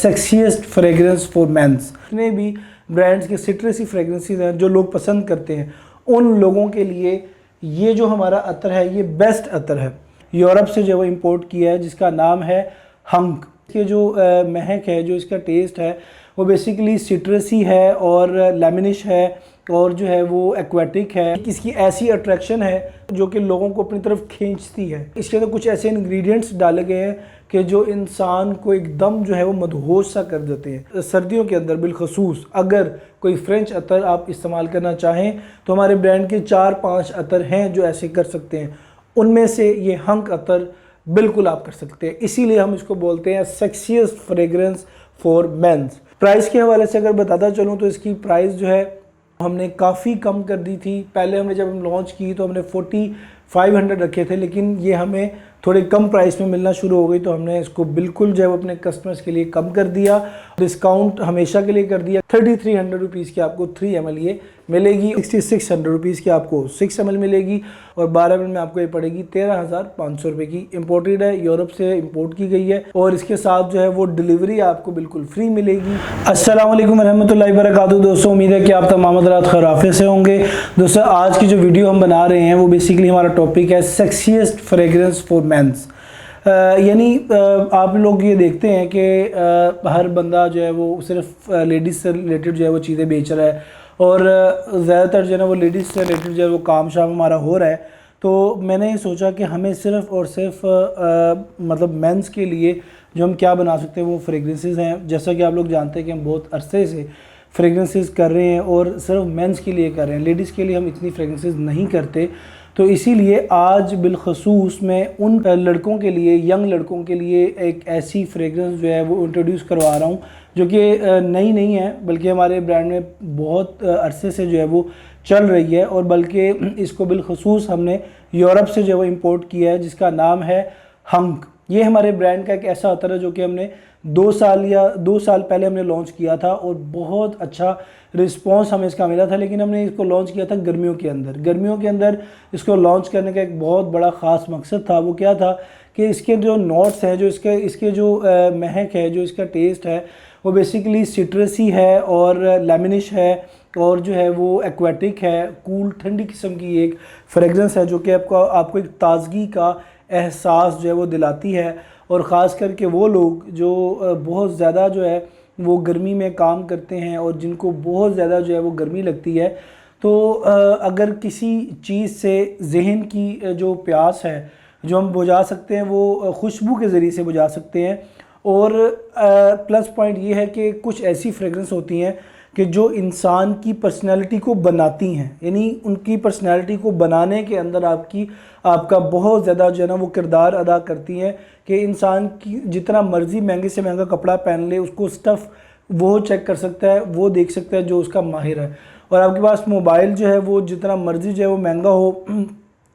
Sexiest fragrance for mains. जितने भी brands के सिट्रसी फ्रेगरेंसेस हैं जो लोग पसंद करते हैं, उन लोगों के लिए ये जो हमारा अतर है ये बेस्ट अतर है। यूरोप से जो वो इंपोर्ट किया है, जिसका नाम है हंक। इसके जो महक है, जो इसका टेस्ट है, वो बेसिकली सिट्रसी है और लेमनिश है और जो है वो एक्वेटिक है। इसकी ऐसी अट्रैक्शन है जो कि लोगों को अपनी तरफ खींचती है। इसके अंदर कुछ ऐसे इंग्रेडिएंट्स डाले गए हैं कि जो इंसान को एकदम जो है वो मदहोश सा कर देते हैं। सर्दियों के अंदर बिलखसूस अगर कोई फ्रेंच अतर आप इस्तेमाल करना चाहें तो हमारे ब्रांड के 4-5 अतर हैं जो ऐसे कर सकते हैं। उनमें से ये हंक अतर बिल्कुल आप कर सकते हैं, इसीलिए हम इसको बोलते हैं sexiest fragrance for men's. Price के हवाले से अगर बताता चलूँ तो इसकी प्राइस जो है हमने काफ़ी कम कर दी थी। पहले हमने जब हम लॉन्च की तो हमने 4500 रखे थे, लेकिन ये हमें थोड़े कम प्राइस में मिलना शुरू हो गई तो हमने इसको बिल्कुल जो है अपने कस्टमर्स के लिए कम कर दिया। डिस्काउंट हमेशा के लिए कर दिया। 3300 रुपीज़ की आपको 3 ml ये मिलेगी, 6600 रुपीज़ की आपको 6 ml मिलेगी और 12 ml में आपको ये पड़ेगी 13,500 रुपये की। इम्पोर्टेड है, यूरोप से इंपोर्ट की गई है और इसके साथ जो है वो डिलीवरी आपको बिल्कुल फ्री मिलेगी। अस्सलाम वालेकुम रहमतुल्लाहि व बरकातुहू। दोस्तों उम्मीद है कि आप तमाम हज़रात खैरियत से होंगे। दोस्तों आज की जो वीडियो हम बना रहे हैं वो बेसिकली हमारा टॉपिक है सेक्सीएस्ट फ्रेगरेंस फॉर मेंस। यानी आप लोग ये देखते हैं कि हर बंदा जो है वो सिर्फ लेडीज़ से रिलेटेड जो है वो चीज़ें बेच रहा है और ज़्यादातर जो है ना वो लेडीज़ से रिलेटेड जो है वो काम शाम हमारा हो रहा है। तो मैंने ये सोचा कि हमें सिर्फ़ और सिर्फ मतलब मेंस के लिए जो हम क्या बना सकते हैं वो फ्रेगरेंसेस हैं। जैसा कि आप लोग जानते हैं कि हम बहुत अरसे से फ्रेगरेंसेस कर रहे हैं और सिर्फ मेंस के लिए कर रहे हैं, लेडीज़ के लिए हम इतनी फ्रेगरेंसेस नहीं करते। तो इसीलिए आज बिलखसूस मैं उन लड़कों के लिए, यंग लड़कों के लिए एक ऐसी फ्रेगरेंस जो है वो इंट्रोड्यूस करवा रहा हूँ जो कि नई नहीं है, बल्कि हमारे ब्रांड में बहुत अरसे से जो है वो चल रही है और बल्कि इसको बिलखसूस हमने यूरोप से जो है वो इम्पोर्ट किया है, जिसका नाम है हंक। ये हमारे ब्रांड का एक ऐसा अतर है जो कि हमने 2 साल पहले हमने लॉन्च किया था और बहुत अच्छा रिस्पांस हमें इसका मिला था। लेकिन हमने इसको लॉन्च किया था गर्मियों के अंदर इसको लॉन्च करने का एक बहुत बड़ा ख़ास मकसद था। वो क्या था कि इसके जो नोट्स हैं, जो इसके जो महक है, जो इसका टेस्ट है, वो बेसिकली सिट्रसी है और लेमनिश है और जो है वो एक्वेटिक है। कूल ठंडी किस्म की एक फ्रेगरेंस है जो कि आपको एक ताज़गी का एहसास जो है वो दिलाती है। और ख़ास करके वो लोग जो बहुत ज़्यादा जो है वो गर्मी में काम करते हैं और जिनको बहुत ज़्यादा जो है वो गर्मी लगती है, तो अगर किसी चीज़ से जहन की जो प्यास है जो हम बुझा सकते हैं वो खुशबू के ज़रिए से बुझा सकते हैं। और प्लस पॉइंट ये है कि कुछ ऐसी फ्रेगरेंस होती हैं कि जो इंसान की पर्सनैलिटी को बनाती हैं, यानी उनकी पर्सनैलिटी को बनाने के अंदर आपका बहुत ज़्यादा जो है ना वो किरदार अदा करती हैं कि इंसान की जितना मर्ज़ी महंगे से महंगा कपड़ा पहन ले, उसको स्टफ़ वो चेक कर सकता है, वो देख सकता है जो उसका माहिर है। और आपके पास मोबाइल जो है वो जितना मर्ज़ी जो है वो महंगा हो,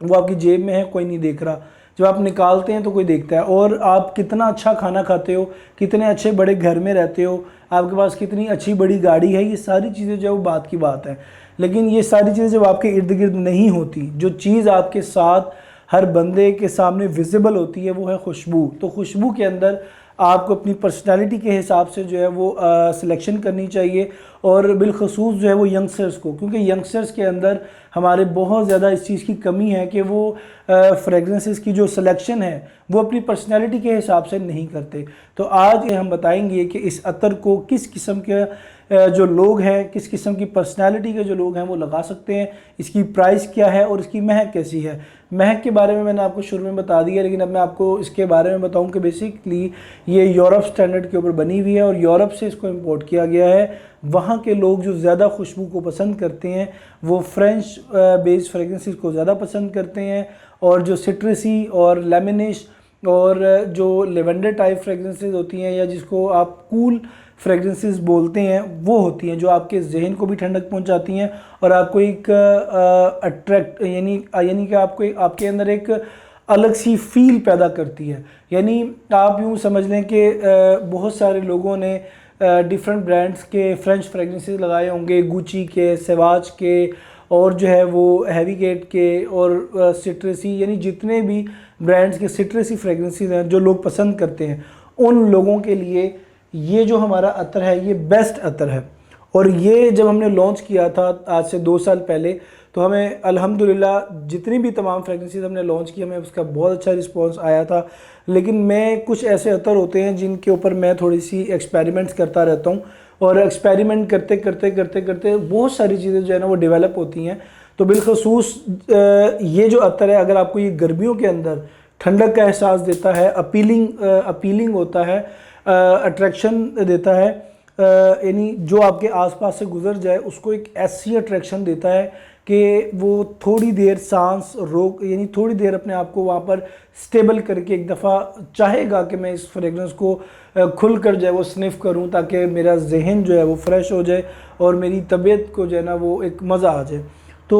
वो आपकी जेब में है, कोई नहीं देख रहा। जब आप निकालते हैं तो कोई देखता है। और आप कितना अच्छा खाना खाते हो, कितने अच्छे बड़े घर में रहते हो, आपके पास कितनी अच्छी बड़ी गाड़ी है, ये सारी चीज़ें जो है वो बात की बात है। लेकिन ये सारी चीज़ें जब आपके इर्द गिर्द नहीं होती, जो चीज़ आपके साथ हर बंदे के सामने विजिबल होती है वो है खुशबू। तो खुशबू के अंदर आपको अपनी पर्सनालिटी के हिसाब से जो है वो सिलेक्शन करनी चाहिए और बिलखसूस जो है वो यंगस्टर्स को, क्योंकि यंगस्टर्स के अंदर हमारे बहुत ज़्यादा इस चीज़ की कमी है कि वो फ्रेगरेंसेस की जो सिलेक्शन है वो अपनी पर्सनालिटी के हिसाब से नहीं करते। तो आज हम बताएंगे कि इस अतर को किस किस्म के जो लोग हैं, किस किस्म की पर्सनालिटी के जो लोग हैं वो लगा सकते हैं, इसकी प्राइस क्या है और इसकी महक कैसी है। महक के बारे में मैंने आपको शुरू में बता दिया, लेकिन अब मैं आपको इसके बारे में बताऊं कि बेसिकली ये यूरोप स्टैंडर्ड के ऊपर बनी हुई है और यूरोप से इसको इंपोर्ट किया गया है। वहाँ के लोग जो ज़्यादा खुशबू को पसंद करते हैं वो फ्रेंच बेस्ड फ्रेगरेंसेस को ज़्यादा पसंद करते हैं और जो सिट्रसी और लेमनिश और जो लेवेंडर टाइप फ्रेगरेंसेस होती हैं या जिसको आप कूल फ्रेगरेंसेस बोलते हैं, वो होती हैं जो आपके जहन को भी ठंडक पहुंचाती हैं और आपको एक अट्रैक्ट यानी कि आपके अंदर एक अलग सी फील पैदा करती है। यानी आप यूँ समझ लें कि बहुत सारे लोगों ने डिफरेंट ब्रांड्स के फ्रेंच फ्रेगरेंसेस लगाए होंगे, गुची के, सेवाज के और जो है वो हैवीगेट के और सिट्रसी, यानी जितने भी ब्रांड्स के सिट्रसी फ्रेगरेंसेस हैं जो लोग पसंद करते हैं, उन लोगों के लिए ये जो हमारा अतर है ये बेस्ट अतर है। और ये जब हमने लॉन्च किया था आज से 2 साल पहले, तो हमें अल्हम्दुलिल्लाह जितनी भी तमाम फ्रेगरेंसेस हमने लॉन्च की, हमें उसका बहुत अच्छा रिस्पांस आया था। लेकिन मैं कुछ ऐसे अतर होते हैं जिनके ऊपर मैं थोड़ी सी एक्सपेरिमेंट्स करता रहता हूँ, और एक्सपेरिमेंट करते करते करते करते बहुत सारी चीज़ें जो है ना वो डेवलप होती हैं। तो बिलखसूस ये जो अतर है, अगर आपको ये गर्मियों के अंदर ठंडक का एहसास देता है, अपीलिंग होता है, अट्रैक्शन देता है, यानी जो आपके आसपास से गुजर जाए उसको एक ऐसी अट्रैक्शन देता है कि वो थोड़ी देर सांस रोक, यानी थोड़ी देर अपने आप को वहाँ पर स्टेबल करके एक दफ़ा चाहेगा कि मैं इस फ्रेगरेंस को खुल कर जो है वो स्निफ़ करूँ, ताकि मेरा जहन जो है वो फ्रेश हो जाए और मेरी तबीयत को जो है ना वो एक मज़ा आ जाए। तो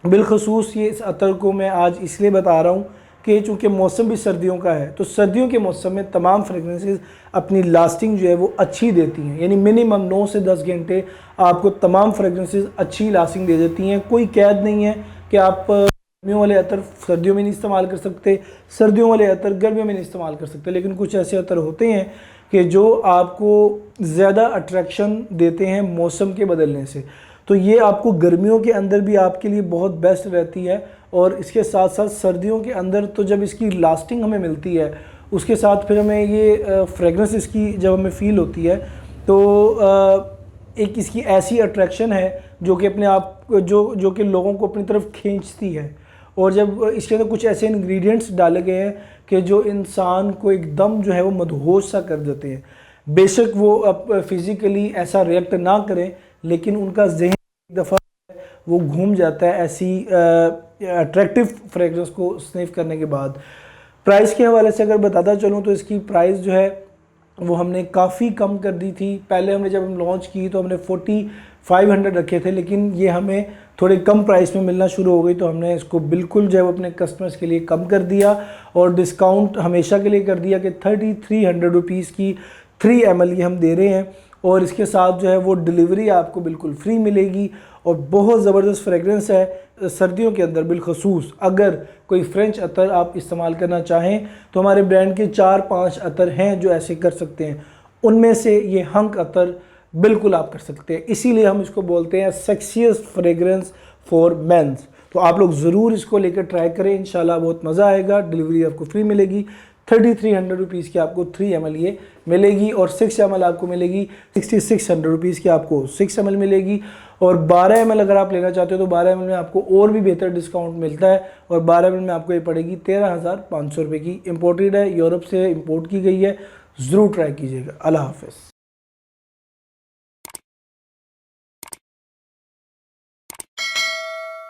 बिलखसूस ये इस अतर को मैं आज इसलिए बता रहा हूँ कि चूँकि मौसम भी सर्दियों का है, तो सर्दियों के मौसम में तमाम फ्रेगरेंसेस अपनी लास्टिंग जो है वो अच्छी देती हैं, यानी मिनिमम 9 से 10 घंटे आपको तमाम फ्रेगरेंसेस अच्छी लास्टिंग दे देती हैं। कोई कैद नहीं है कि आप गर्मियों वाले अतर सर्दियों में नहीं इस्तेमाल कर सकते, सर्दियों वाले अतर गर्मियों में नहीं इस्तेमाल कर सकते। लेकिन कुछ ऐसे अतर होते हैं कि जो आपको ज़्यादा अट्रैक्शन देते हैं मौसम के बदलने से, तो ये आपको गर्मियों के अंदर भी आपके लिए बहुत बेस्ट रहती है। और इसके साथ साथ सर्दियों के अंदर तो जब इसकी लास्टिंग हमें मिलती है, उसके साथ फिर हमें ये फ्रेगरेंस इसकी जब हमें फ़ील होती है, तो एक इसकी ऐसी अट्रैक्शन है जो कि अपने आप जो कि लोगों को अपनी तरफ खींचती है। और जब इसके अंदर कुछ ऐसे इंग्रेडिएंट्स डाले गए हैं कि जो इंसान को एकदम जो है वो मदहोश सा कर देते हैं। बेशक वो अब फिज़िकली ऐसा रिएक्ट ना करें, लेकिन उनका जहन एक दफ़ा वो घूम जाता है ऐसी अट्रैक्टिव फ्रेगरेंस को स्निफ करने के बाद। प्राइस के हवाले से अगर बताता चलूँ तो इसकी प्राइस जो है वो हमने काफ़ी कम कर दी थी। पहले हमने जब हम लॉन्च की तो हमने 4500 रखे थे, लेकिन ये हमें थोड़े कम प्राइस में मिलना शुरू हो गई, तो हमने इसको बिल्कुल जो है वो अपने कस्टमर्स के लिए कम कर दिया और डिस्काउंट हमेशा के लिए कर दिया कि 3300 रुपीज़ की 3 ml ये हम दे रहे हैं। और इसके साथ जो है वो डिलीवरी आपको बिल्कुल फ्री मिलेगी। और बहुत ज़बरदस्त फ्रेगरेंस है सर्दियों के अंदर। बिलखसूस अगर कोई फ्रेंच अतर आप इस्तेमाल करना चाहें तो हमारे ब्रांड के 4-5 अतर हैं जो ऐसे कर सकते हैं, उनमें से ये हंक अतर बिल्कुल आप कर सकते हैं। इसीलिए हम इसको बोलते हैं सेक्सियस्ट फ्रेगरेंस फॉर मेंस। तो आप लोग ज़रूर इसको लेकर ट्राई करें, इंशाल्लाह बहुत मज़ा आएगा। डिलीवरी आपको फ्री मिलेगी। 3300 रुपीज़ की आपको 3 ml ये मिलेगी, और 6 ml आपको मिलेगी 6600 रुपीज़ की आपको 6 ml मिलेगी। और 12 ml अगर आप लेना चाहते हो तो 12 ml में आपको और भी बेहतर डिस्काउंट मिलता है, और 12 ml में आपको ये पड़ेगी 13,500 रुपये की। इम्पोर्टेड है, यूरोप से इम्पोर्ट की गई है। ज़रूर ट्राई कीजिएगा। अल्लाह हाफ़िज़।